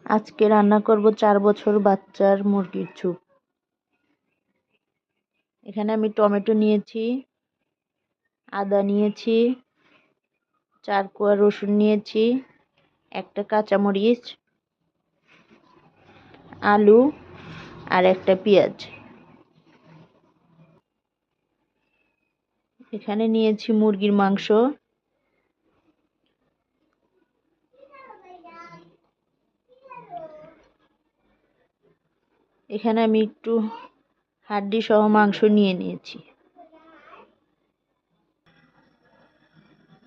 আজকে রান্না করব 4 বছর বাচ্চার মুরগির স্যুপ। এখানে আমি টমেটো নিয়েছি, আদা নিয়েছি, 4 কোয়া রসুন নিয়েছি, একটা কাঁচামরিচ, আলু আর একটা পেঁয়াজ। এখানে নিয়েছি মুরগির মাংস, এখানে আমি একটু হাড্ডি সহ মাংস নিয়েছি।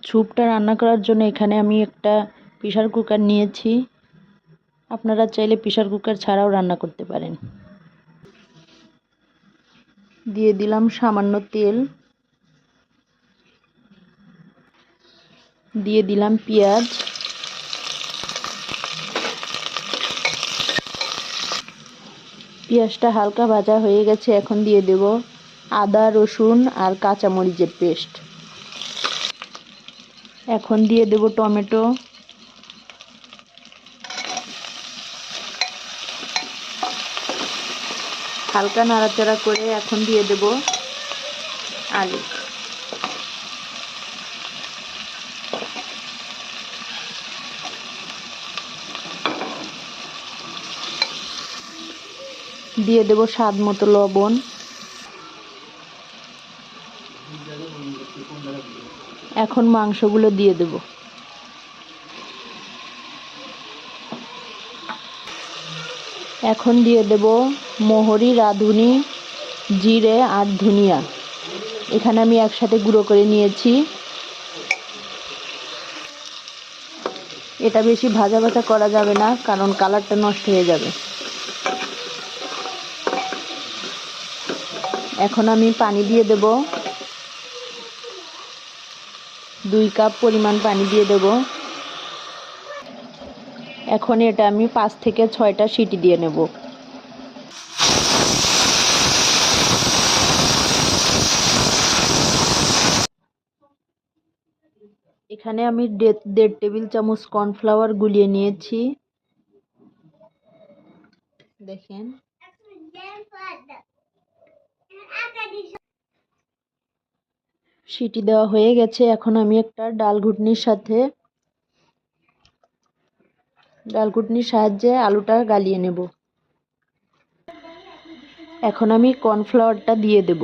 স্যুপটা রান্না করার জন্য এখানে আমি একটা প্রেসার কুকার নিয়েছি। আপনারা চাইলে প্রেসার কুকার ছাড়াও রান্না করতে পারেন। দিয়ে দিলাম সামান্য তেল, দিয়ে দিলাম পেঁয়াজ, পেঁয়াজটা হালকা ভাজা হয়ে গেছে। এখন দিয়ে দেব আদা, রসুন আর কাঁচামরিচের পেস্ট। এখন দিয়ে দেব টমেটো, হালকা নাড়াচাড়া করে এখন দিয়ে দেব আলু। দিয়ে দেব স্বাদ মতো লবণ। এখন মাংসগুলো দিয়ে দেব। এখন দিয়ে দেব মহরি, রাঁধুনি, জিরে আর ধনিয়া। এখানে আমি একসাথে গুঁড়ো করে নিয়েছি। এটা বেশি ভাজা ভাজা করা যাবে না, কারণ কালারটা নষ্ট হয়ে যাবে। এখন আমি পানি দিয়ে দেব, 2 কাপ পরিমাণ পানি দিয়ে দেব। এখন এটা আমি 5 থেকে 6টা সিটি দিয়ে নেব। এখানে আমি 1.5 টেবিল চামচ কর্নফ্লাওয়ার গুলিয়ে নিয়েছি। দেখেন, সিটি দেওয়া হয়ে গেছে। এখন আমি একটা ডাল ঘুটনির সাহায্যে আলুটা গালিয়ে নেব। এখন আমি কর্নফ্লাওয়ারটা দিয়ে দেব।